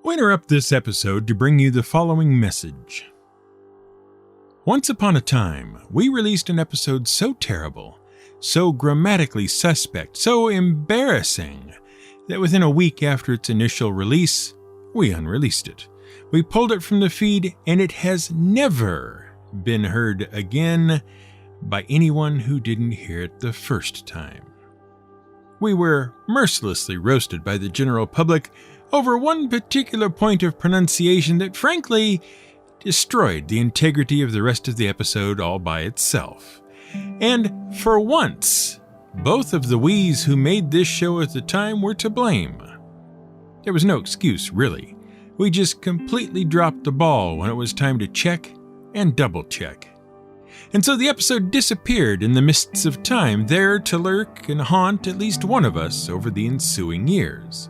We interrupt this episode to bring you the following message. Once upon a time, we released an episode so terrible, so grammatically suspect, so embarrassing, that within a week after its initial release, we unreleased it. We pulled it from the feed, and it has never been heard again by anyone who didn't hear it the first time. We were mercilessly roasted by the general public over one particular point of pronunciation that frankly destroyed the integrity of the rest of the episode all by itself. And for once, both of the wees who made this show at the time were to blame. There was no excuse, really. We just completely dropped the ball when it was time to check and double check. And so the episode disappeared in the mists of time, there to lurk and haunt at least one of us over the ensuing years.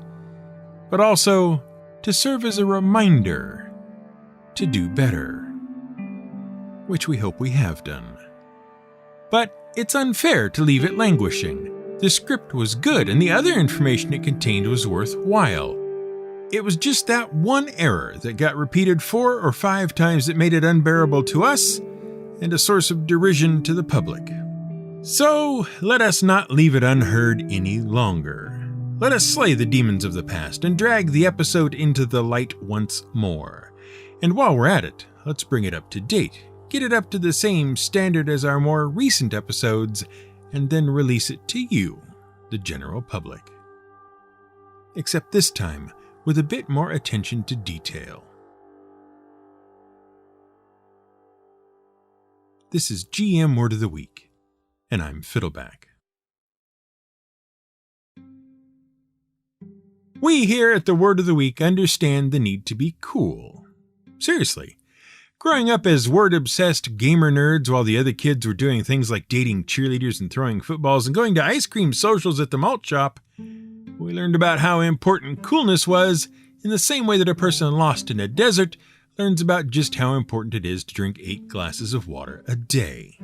But also to serve as a reminder to do better, which we hope we have done. But it's unfair to leave it languishing. The script was good, and the other information it contained was worthwhile. It was just that one error that got repeated 4 or 5 times that made it unbearable to us and a source of derision to the public. So let us not leave it unheard any longer. Let us slay the demons of the past and drag the episode into the light once more. And while we're at it, let's bring it up to date, get it up to the same standard as our more recent episodes, and then release it to you, the general public. Except this time, with a bit more attention to detail. This is GM Word of the Week, and I'm Fiddleback. We here at the Word of the Week understand the need to be cool. Seriously. Growing up as word-obsessed gamer nerds while the other kids were doing things like dating cheerleaders and throwing footballs and going to ice cream socials at the malt shop, we learned about how important coolness was in the same way that a person lost in a desert learns about just how important it is to drink 8 glasses of water a day.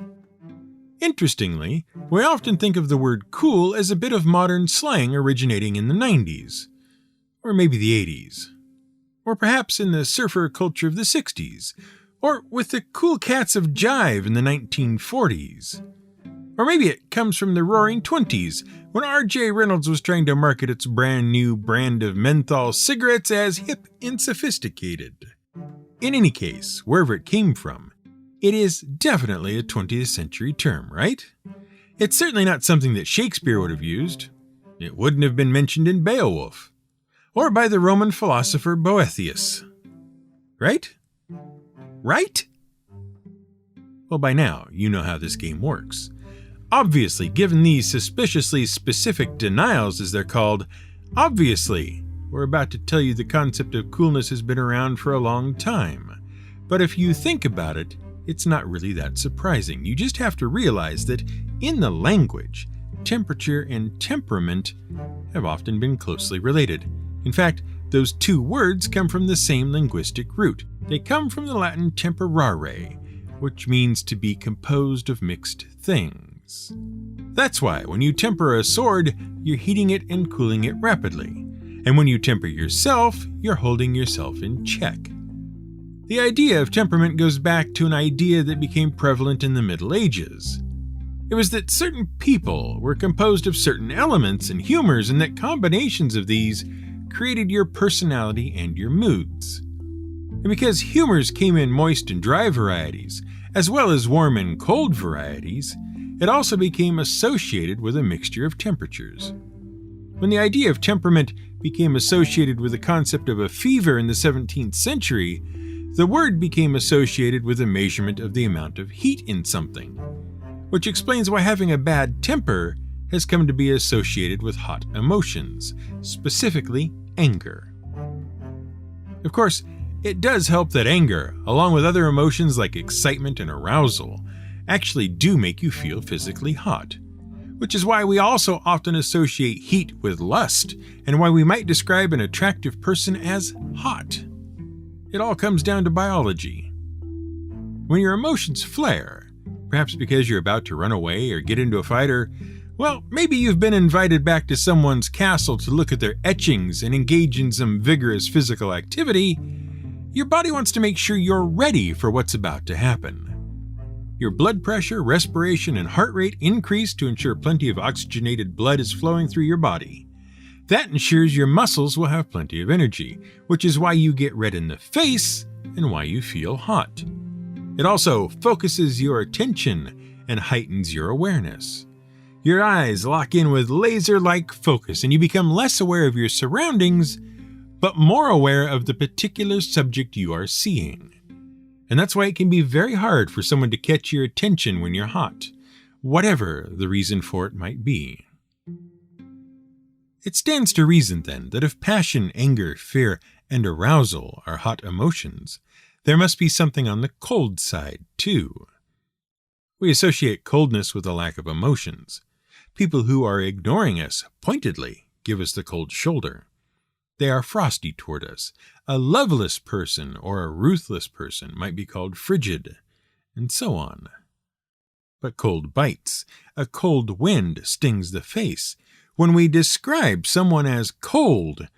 Interestingly, we often think of the word cool as a bit of modern slang originating in the 90s. Or maybe the 80s. Or perhaps in the surfer culture of the 60s. Or with the cool cats of jive in the 1940s. Or maybe it comes from the roaring 20s, when R.J. Reynolds was trying to market its brand new brand of menthol cigarettes as hip and sophisticated. In any case, wherever it came from, it is definitely a 20th century term, right? It's certainly not something that Shakespeare would have used. It wouldn't have been mentioned in Beowulf. Or by the Roman philosopher Boethius. Right? Right? Well, by now, you know how this game works. Obviously, given these suspiciously specific denials, as they're called, obviously, we're about to tell you the concept of coolness has been around for a long time. But if you think about it, it's not really that surprising. You just have to realize that in the language, temperature and temperament have often been closely related. In fact, those 2 words come from the same linguistic root. They come from the Latin temperare, which means to be composed of mixed things. That's why when you temper a sword, you're heating it and cooling it rapidly. And when you temper yourself, you're holding yourself in check. The idea of temperament goes back to an idea that became prevalent in the Middle Ages. It was that certain people were composed of certain elements and humors, and that combinations of these created your personality and your moods. And because humors came in moist and dry varieties, as well as warm and cold varieties, it also became associated with a mixture of temperatures. When the idea of temperament became associated with the concept of a fever in the 17th century, the word became associated with a measurement of the amount of heat in something, which explains why having a bad temper has come to be associated with hot emotions, specifically anger. Of course, it does help that anger, along with other emotions like excitement and arousal, actually do make you feel physically hot, which is why we also often associate heat with lust, and why we might describe an attractive person as hot. It all comes down to biology. When your emotions flare, perhaps because you're about to run away or get into a fight or Well, maybe you've been invited back to someone's castle to look at their etchings and engage in some vigorous physical activity. Your body wants to make sure you're ready for what's about to happen. Your blood pressure, respiration, and heart rate increase to ensure plenty of oxygenated blood is flowing through your body. That ensures your muscles will have plenty of energy, which is why you get red in the face and why you feel hot. It also focuses your attention and heightens your awareness. Your eyes lock in with laser-like focus and you become less aware of your surroundings, but more aware of the particular subject you are seeing. And that's why it can be very hard for someone to catch your attention when you're hot, whatever the reason for it might be. It stands to reason, then, that if passion, anger, fear, and arousal are hot emotions, there must be something on the cold side, too. We associate coldness with a lack of emotions. People who are ignoring us pointedly give us the cold shoulder. They are frosty toward us. A loveless person or a ruthless person might be called frigid, and so on. But cold bites. A cold wind stings the face. When we describe someone as cold,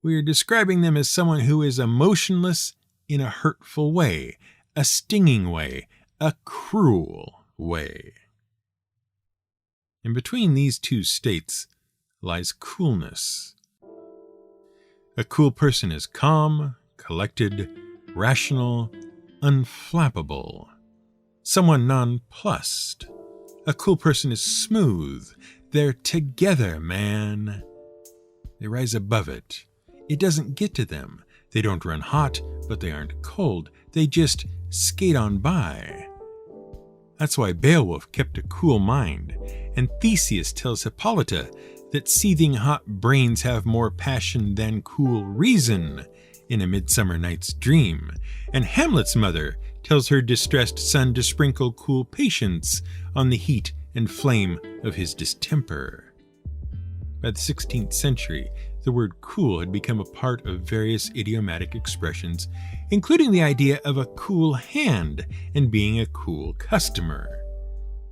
we are describing them as someone who is emotionless in a hurtful way, a stinging way, a cruel way. In between these two states lies coolness. A cool person is calm, collected, rational, unflappable. Someone nonplussed. A cool person is smooth. They're together, man. They rise above it. It doesn't get to them. They don't run hot, but they aren't cold. They just skate on by. That's why Beowulf kept a cool mind, and Theseus tells Hippolyta that seething hot brains have more passion than cool reason in A Midsummer Night's Dream, and Hamlet's mother tells her distressed son to sprinkle cool patience on the heat and flame of his distemper. By the 16th century, the word cool had become a part of various idiomatic expressions, including the idea of a cool hand and being a cool customer.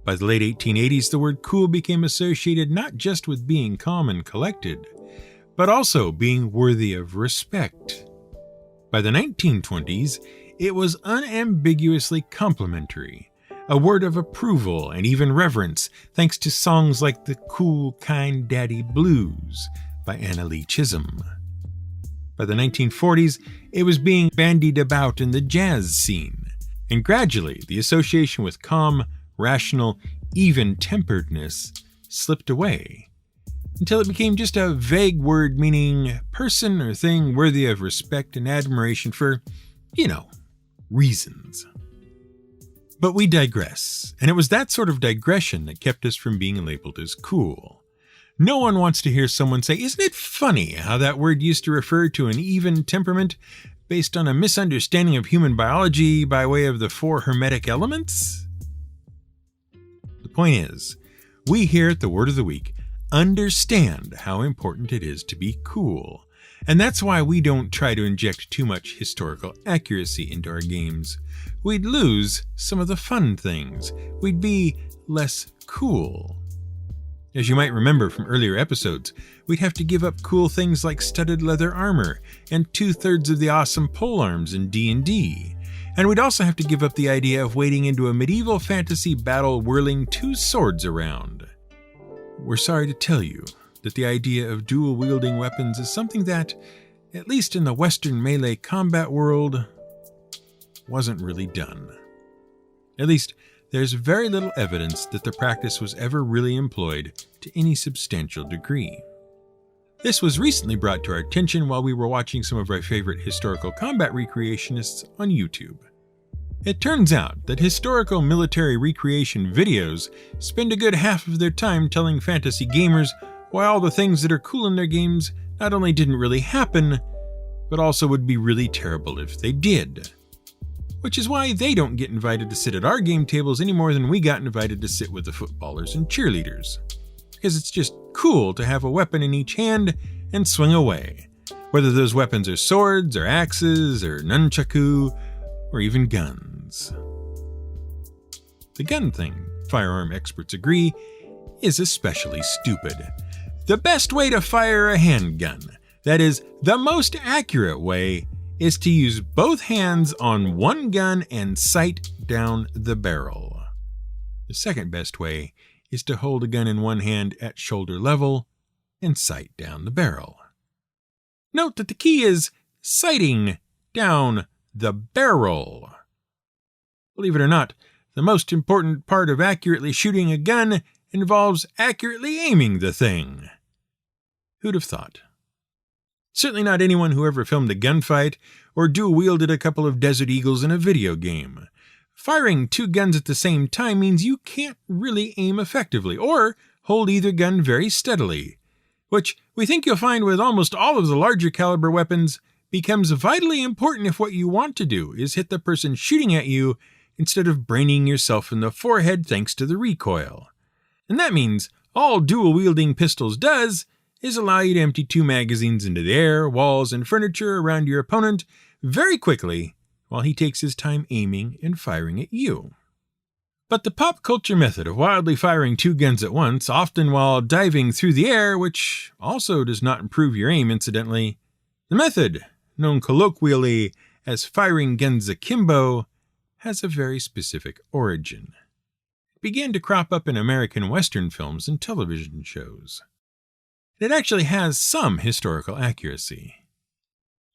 By the late 1880s, the word cool became associated not just with being calm and collected, but also being worthy of respect. By the 1920s, it was unambiguously complimentary, a word of approval and even reverence, thanks to songs like the Cool Kind Daddy Blues by Anna Lee Chisholm. By the 1940s, it was being bandied about in the jazz scene, and gradually the association with calm, rational, even-temperedness slipped away, until it became just a vague word meaning person or thing worthy of respect and admiration for, reasons. But we digress, and it was that sort of digression that kept us from being labeled as cool. No one wants to hear someone say, "Isn't it funny how that word used to refer to an even temperament based on a misunderstanding of human biology by way of the 4 hermetic elements?" The point is, we here at the Word of the Week understand how important it is to be cool, and that's why we don't try to inject too much historical accuracy into our games. We'd lose some of the fun things. We'd be less cool. As you might remember from earlier episodes, we'd have to give up cool things like studded leather armor and 2/3 of the awesome polearms in D&D. And we'd also have to give up the idea of wading into a medieval fantasy battle whirling 2 swords around. We're sorry to tell you that the idea of dual-wielding weapons is something that, at least in the Western melee combat world, wasn't really done. At least, there's very little evidence that the practice was ever really employed to any substantial degree. This was recently brought to our attention while we were watching some of our favorite historical combat recreationists on YouTube. It turns out that historical military recreation videos spend a good half of their time telling fantasy gamers why all the things that are cool in their games not only didn't really happen, but also would be really terrible if they did. Which is why they don't get invited to sit at our game tables any more than we got invited to sit with the footballers and cheerleaders. Because it's just cool to have a weapon in each hand and swing away, whether those weapons are swords or axes or nunchaku or even guns. The gun thing, firearm experts agree, is especially stupid. The best way to fire a handgun, that is, the most accurate way, is to use both hands on one gun and sight down the barrel. The second best way is to hold a gun in one hand at shoulder level and sight down the barrel. Note that the key is sighting down the barrel. Believe it or not, the most important part of accurately shooting a gun involves accurately aiming the thing. Who'd have thought? Certainly not anyone who ever filmed a gunfight or dual-wielded a couple of Desert Eagles in a video game. Firing two guns at the same time means you can't really aim effectively or hold either gun very steadily, which we think you'll find with almost all of the larger caliber weapons becomes vitally important if what you want to do is hit the person shooting at you instead of braining yourself in the forehead thanks to the recoil. And that means all dual-wielding pistols does is allow you to empty two magazines into the air, walls, and furniture around your opponent very quickly while he takes his time aiming and firing at you. But the pop culture method of wildly firing two guns at once, often while diving through the air, which also does not improve your aim incidentally, the method, known colloquially as firing guns akimbo, has a very specific origin. It began to crop up in American Western films and television shows. It actually has some historical accuracy.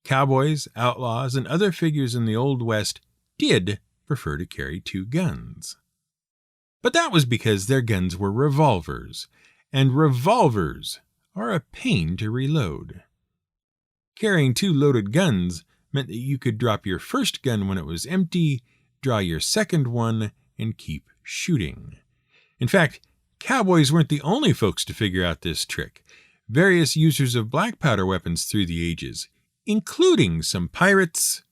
Cowboys, outlaws, and other figures in the Old West did prefer to carry two guns. But that was because their guns were revolvers, and revolvers are a pain to reload. Carrying two loaded guns meant that you could drop your first gun when it was empty, draw your second one, and keep shooting. In fact, cowboys weren't the only folks to figure out this trick. Various users of black powder weapons through the ages, including some pirates,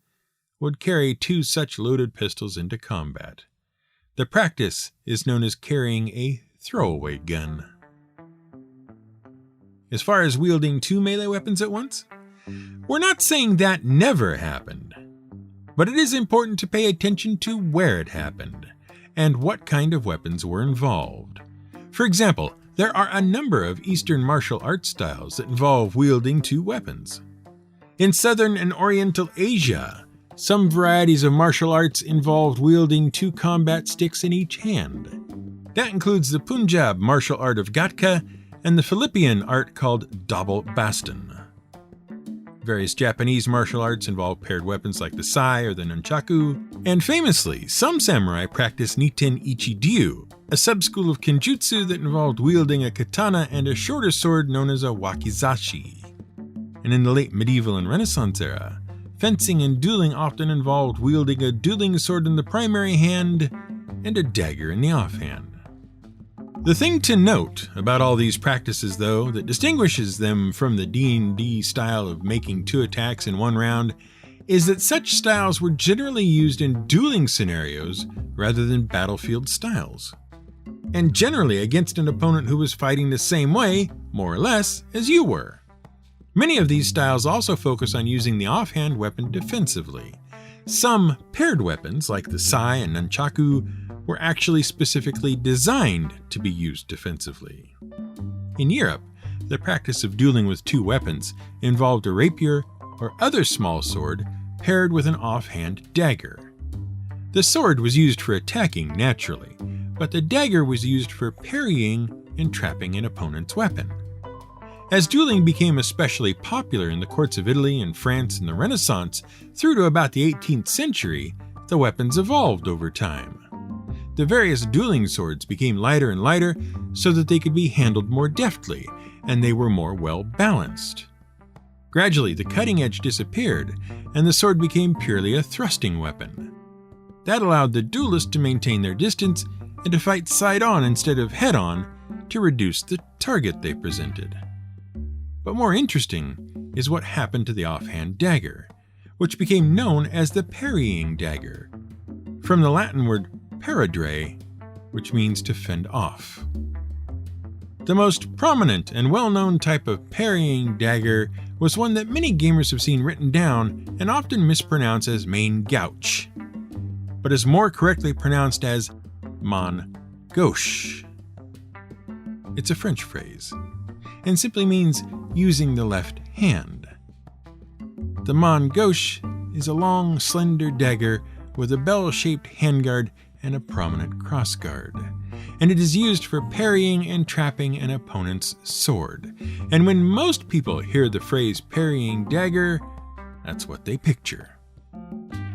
would carry two such loaded pistols into combat. The practice is known as carrying a throwaway gun. As far as wielding two melee weapons at once, we're not saying that never happened, but it is important to pay attention to where it happened and what kind of weapons were involved. For example, there are a number of Eastern martial arts styles that involve wielding two weapons. In Southern and Oriental Asia, some varieties of martial arts involved wielding two combat sticks in each hand. That includes the Punjab martial art of Gauche and the Philippine art called double baston. Various Japanese martial arts involve paired weapons like the sai or the nunchaku, and famously, some samurai practice Niten Ichi-ryu, a sub-school of kenjutsu that involved wielding a katana and a shorter sword known as a wakizashi. And in the late medieval and Renaissance era, fencing and dueling often involved wielding a dueling sword in the primary hand and a dagger in the offhand. The thing to note about all these practices, though, that distinguishes them from the D&D style of making two attacks in one round, is that such styles were generally used in dueling scenarios rather than battlefield styles, and generally against an opponent who was fighting the same way, more or less, as you were. Many of these styles also focus on using the offhand weapon defensively. Some paired weapons, like the sai and nunchaku, were actually specifically designed to be used defensively. In Europe, the practice of dueling with two weapons involved a rapier or other small sword paired with an offhand dagger. The sword was used for attacking naturally, but the dagger was used for parrying and trapping an opponent's weapon. As dueling became especially popular in the courts of Italy and France in the Renaissance through to about the 18th century, the weapons evolved over time. The various dueling swords became lighter and lighter so that they could be handled more deftly, and they were more well balanced. Gradually, the cutting edge disappeared, and the sword became purely a thrusting weapon. That allowed the duelist to maintain their distance and to fight side-on instead of head-on to reduce the target they presented. But more interesting is what happened to the offhand dagger, which became known as the parrying dagger, from the Latin word paradre, which means to fend off. The most prominent and well-known type of parrying dagger was one that many gamers have seen written down and often mispronounced as main Gauche, but is more correctly pronounced as man Gauche. It's a French phrase, and simply means using the left hand. The Gauche is a long, slender dagger with a bell-shaped handguard and a prominent crossguard, and it is used for parrying and trapping an opponent's sword. And when most people hear the phrase parrying dagger, that's what they picture.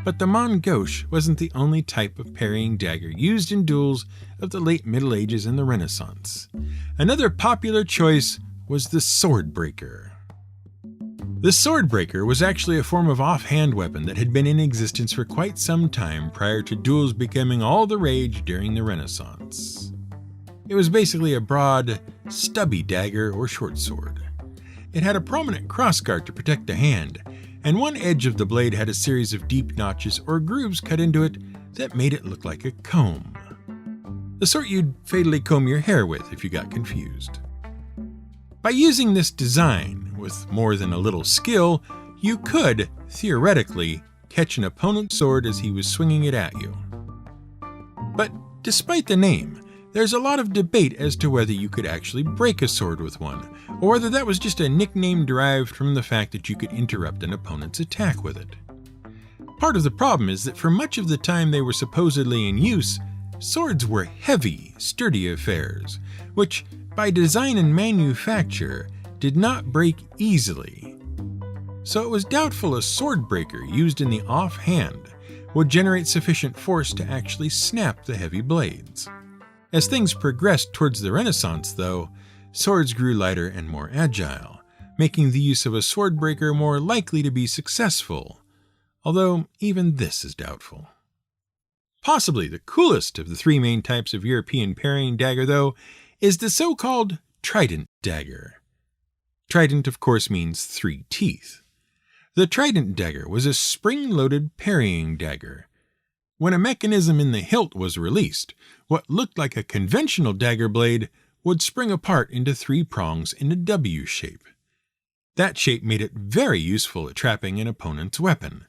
But the Gauche wasn't the only type of parrying dagger used in duels of the late Middle Ages and the Renaissance. Another popular choice was the sword breaker. The sword breaker was actually a form of offhand weapon that had been in existence for quite some time prior to duels becoming all the rage during the Renaissance. It was basically a broad, stubby dagger or short sword. It had a prominent crossguard to protect the hand, and one edge of the blade had a series of deep notches or grooves cut into it that made it look like a comb. The sort you'd fatally comb your hair with if you got confused. By using this design, with more than a little skill, you could, theoretically, catch an opponent's sword as he was swinging it at you. But despite the name, there's a lot of debate as to whether you could actually break a sword with one, or whether that was just a nickname derived from the fact that you could interrupt an opponent's attack with it. Part of the problem is that for much of the time they were supposedly in use, swords were heavy, sturdy affairs, which, by design and manufacture, did not break easily. So it was doubtful a sword breaker used in the offhand would generate sufficient force to actually snap the heavy blades. As things progressed towards the Renaissance, though, swords grew lighter and more agile, making the use of a sword breaker more likely to be successful, although even this is doubtful. Possibly the coolest of the three main types of European parrying dagger, though, is the so-called trident dagger. Trident, of course, means 3 teeth. The trident dagger was a spring-loaded parrying dagger. When a mechanism in the hilt was released, what looked like a conventional dagger blade would spring apart into 3 prongs in a W shape. That shape made it very useful at trapping an opponent's weapon.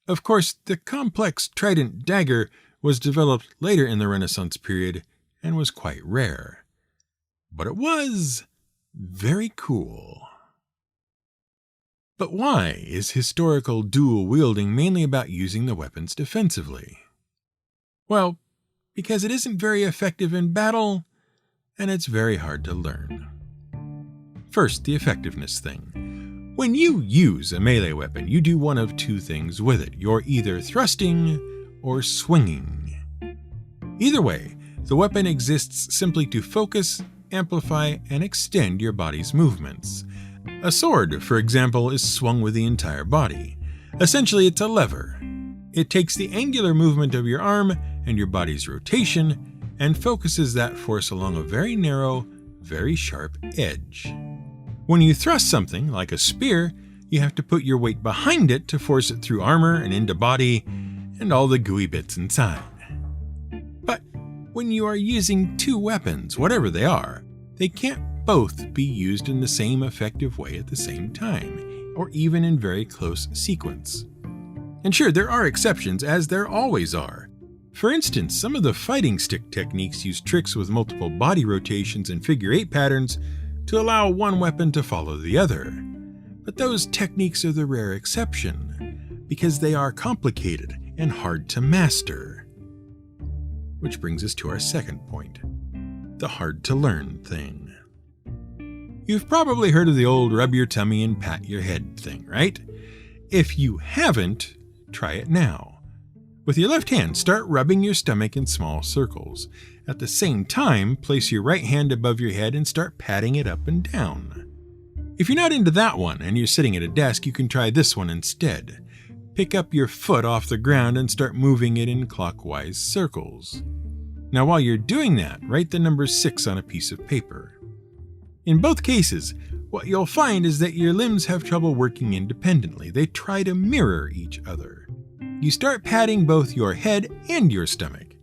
Of course, the complex trident dagger was developed later in the Renaissance period and was quite rare. But it was very cool. But why is historical dual-wielding mainly about using the weapons defensively? Well, because it isn't very effective in battle, and it's very hard to learn. First, the effectiveness thing. When you use a melee weapon, you do one of 2 things with it. You're either thrusting or swinging. Either way, the weapon exists simply to focus, amplify, and extend your body's movements. A sword, for example, is swung with the entire body. Essentially, it's a lever. It takes the angular movement of your arm and your body's rotation and focuses that force along a very narrow, very sharp edge. When you thrust something, like a spear, you have to put your weight behind it to force it through armor and into body and all the gooey bits inside. But when you are using 2 weapons, whatever they are, they can't both be used in the same effective way at the same time, or even in very close sequence. And sure, there are exceptions, as there always are. For instance, some of the fighting stick techniques use tricks with multiple body rotations and figure 8 patterns to allow one weapon to follow the other. But those techniques are the rare exception, because they are complicated and hard to master. Which brings us to our second point, the hard-to-learn thing. You've probably heard of the old rub your tummy and pat your head thing, right? If you haven't, try it now. With your left hand, start rubbing your stomach in small circles. At the same time, place your right hand above your head and start patting it up and down. If you're not into that one and you're sitting at a desk, you can try this one instead. Pick up your foot off the ground and start moving it in clockwise circles. Now while you're doing that, write the number 6 on a piece of paper. In both cases, what you'll find is that your limbs have trouble working independently. They try to mirror each other. You start patting both your head and your stomach,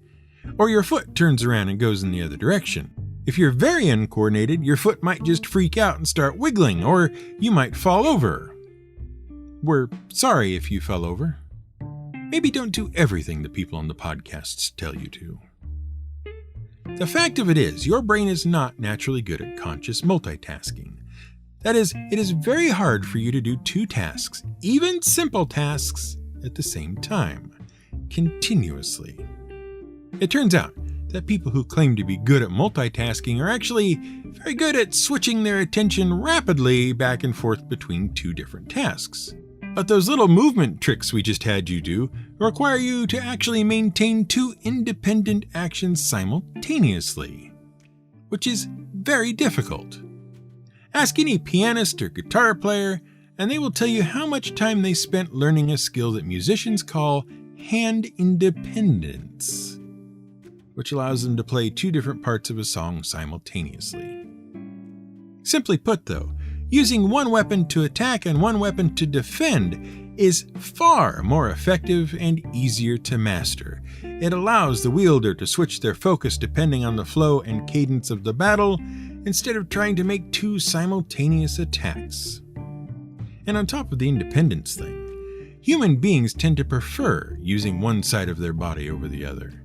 or your foot turns around and goes in the other direction. If you're very uncoordinated, your foot might just freak out and start wiggling, or you might fall over. We're sorry if you fell over. Maybe don't do everything the people on the podcasts tell you to. The fact of it is, your brain is not naturally good at conscious multitasking. That is, it is very hard for you to do two tasks, even simple tasks, at the same time, continuously. It turns out that people who claim to be good at multitasking are actually very good at switching their attention rapidly back and forth between two different tasks. But those little movement tricks we just had you do require you to actually maintain two independent actions simultaneously, which is very difficult. Ask any pianist or guitar player, and they will tell you how much time they spent learning a skill that musicians call hand independence, which allows them to play two different parts of a song simultaneously. Simply put, though, using one weapon to attack and one weapon to defend is far more effective and easier to master. It allows the wielder to switch their focus depending on the flow and cadence of the battle, instead of trying to make two simultaneous attacks. And on top of the independence thing, human beings tend to prefer using one side of their body over the other.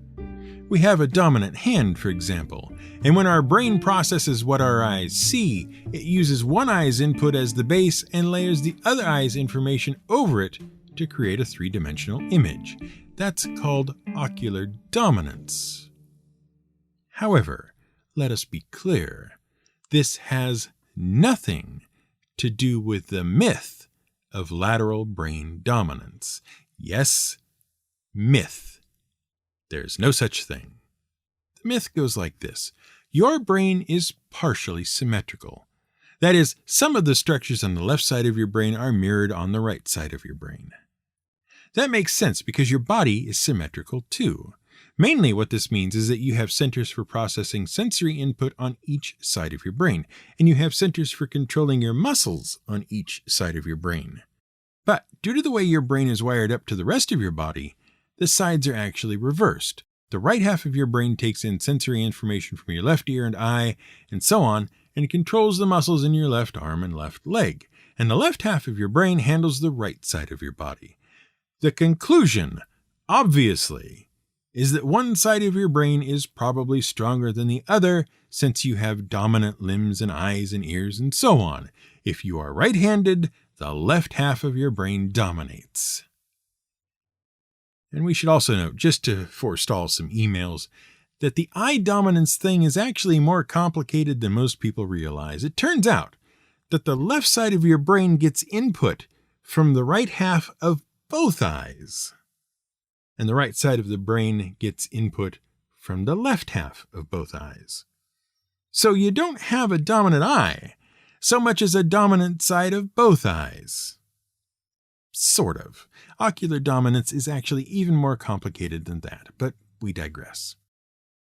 We have a dominant hand, for example, and when our brain processes what our eyes see, it uses one eye's input as the base and layers the other eye's information over it to create a three-dimensional image. That's called ocular dominance. However, let us be clear, this has nothing to do with the myth of lateral brain dominance. Yes, myth. There's no such thing. The myth goes like this. Your brain is partially symmetrical. That is, some of the structures on the left side of your brain are mirrored on the right side of your brain. That makes sense because your body is symmetrical too. Mainly what this means is that you have centers for processing sensory input on each side of your brain, and you have centers for controlling your muscles on each side of your brain. But due to the way your brain is wired up to the rest of your body, the sides are actually reversed. The right half of your brain takes in sensory information from your left ear and eye, and so on, and controls the muscles in your left arm and left leg. And the left half of your brain handles the right side of your body. The conclusion, obviously, is that one side of your brain is probably stronger than the other, since you have dominant limbs and eyes and ears and so on. If you are right-handed, the left half of your brain dominates. And we should also note, just to forestall some emails, that the eye dominance thing is actually more complicated than most people realize. It turns out that the left side of your brain gets input from the right half of both eyes, and the right side of the brain gets input from the left half of both eyes. So you don't have a dominant eye so much as a dominant side of both eyes. Sort of. Ocular dominance is actually even more complicated than that, but we digress.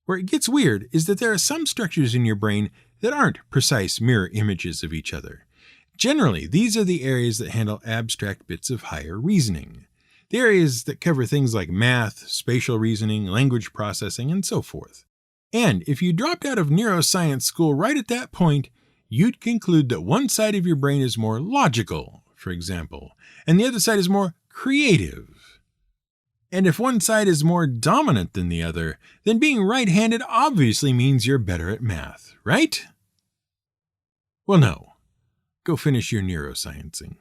Where it gets weird is that there are some structures in your brain that aren't precise mirror images of each other. Generally, these are the areas that handle abstract bits of higher reasoning. The areas that cover things like math, spatial reasoning, language processing, and so forth. And if you dropped out of neuroscience school right at that point, you'd conclude that one side of your brain is more logical, for example, and the other side is more creative. And if one side is more dominant than the other, then being right-handed obviously means you're better at math, right? Well, no. Go finish your neurosciencing.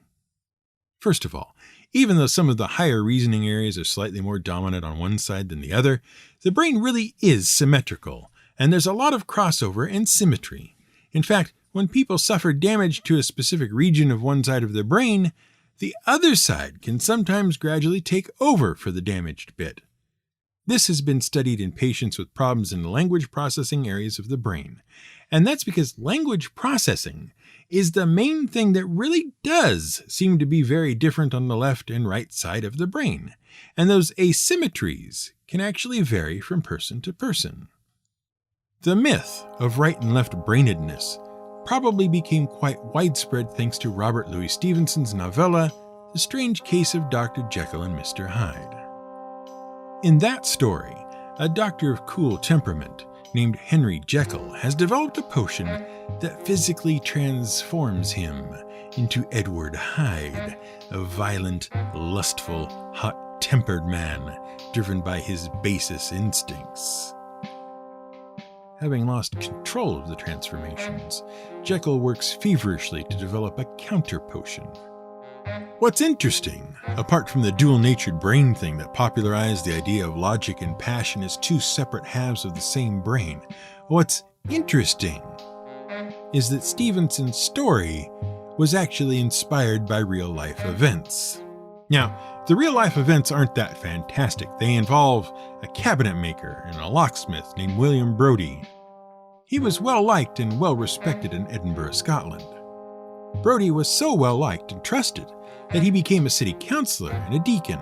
First of all, even though some of the higher reasoning areas are slightly more dominant on one side than the other, the brain really is symmetrical, and there's a lot of crossover and symmetry. In fact, when people suffer damage to a specific region of one side of their brain, the other side can sometimes gradually take over for the damaged bit. This has been studied in patients with problems in language processing areas of the brain. And that's because language processing is the main thing that really does seem to be very different on the left and right side of the brain. And those asymmetries can actually vary from person to person. The myth of right and left brainedness probably became quite widespread thanks to Robert Louis Stevenson's novella, The Strange Case of Dr. Jekyll and Mr. Hyde. In that story, a doctor of cool temperament named Henry Jekyll has developed a potion that physically transforms him into Edward Hyde, a violent, lustful, hot-tempered man driven by his basest instincts. Having lost control of the transformations, Jekyll works feverishly to develop a counter potion. What's interesting, apart from the dual-natured brain thing that popularized the idea of logic and passion as two separate halves of the same brain, what's interesting is that Stevenson's story was actually inspired by real-life events. Now, the real-life events aren't that fantastic. They involve a cabinet maker and a locksmith named William Brodie. He was well-liked and well-respected in Edinburgh, Scotland. Brodie was so well-liked and trusted that he became a city councillor and a deacon.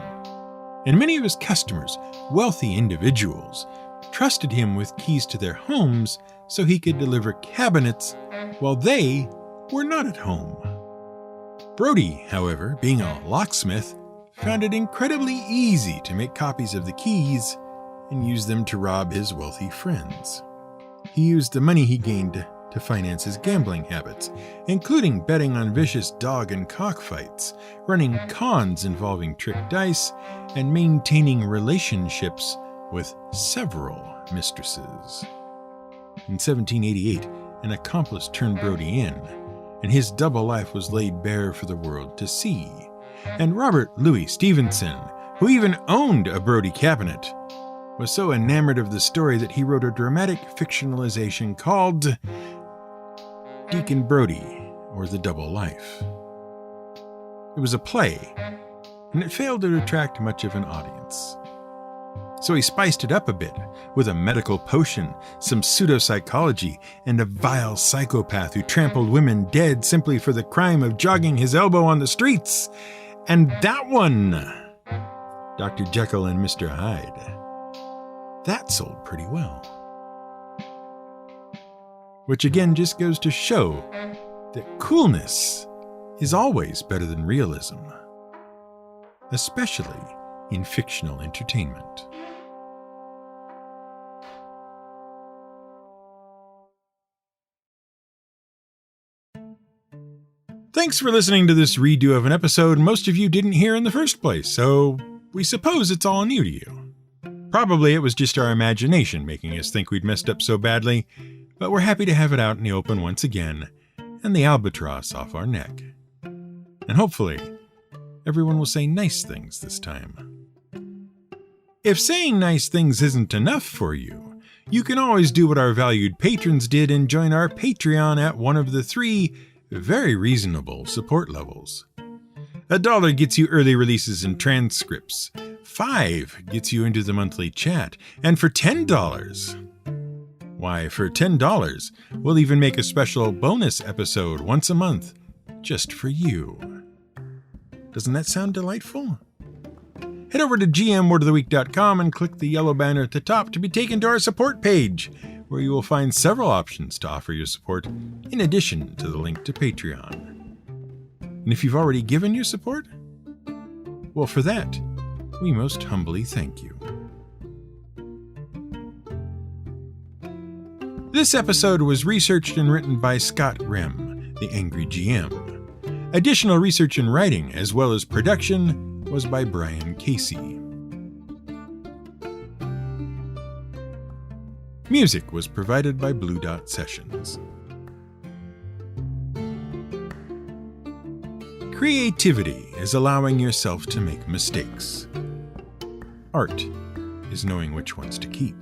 And many of his customers, wealthy individuals, trusted him with keys to their homes so he could deliver cabinets while they were not at home. Brodie, however, being a locksmith, found it incredibly easy to make copies of the keys and use them to rob his wealthy friends. He used the money he gained to finance his gambling habits, including betting on vicious dog and cockfights, running cons involving trick dice, and maintaining relationships with several mistresses. In 1788, an accomplice turned Brodie in, and his double life was laid bare for the world to see. And Robert Louis Stevenson, who even owned a Brodie cabinet, was so enamored of the story that he wrote a dramatic fictionalization called Deacon Brodie, or The Double Life. It was a play, and it failed to attract much of an audience. So he spiced it up a bit with a medical potion, some pseudopsychology, and a vile psychopath who trampled women dead simply for the crime of jogging his elbow on the streets. And that one, Dr. Jekyll and Mr. Hyde, that sold pretty well. Which again just goes to show that coolness is always better than realism, especially in fictional entertainment. Thanks for listening to this redo of an episode most of you didn't hear in the first place, so we suppose it's all new to you. Probably it was just our imagination making us think we'd messed up so badly, but we're happy to have it out in the open once again, and the albatross off our neck. And hopefully, everyone will say nice things this time. If saying nice things isn't enough for you, you can always do what our valued patrons did and join our Patreon at one of the 3 very reasonable support levels. $1 gets you early releases and transcripts. $5 gets you into the monthly chat. And for $10, why, for $10, we'll even make a special bonus episode once a month, just for you. Doesn't that sound delightful? Head over to gmwordoftheweek.com and click the yellow banner at the top to be taken to our support page, where you will find several options to offer your support, in addition to the link to Patreon. And if you've already given your support, well, for that, we most humbly thank you. This episode was researched and written by Scott Rem, the Angry GM. Additional research and writing, as well as production, was by Brian Casey. Music was provided by Blue Dot Sessions. Creativity is allowing yourself to make mistakes. Art is knowing which ones to keep.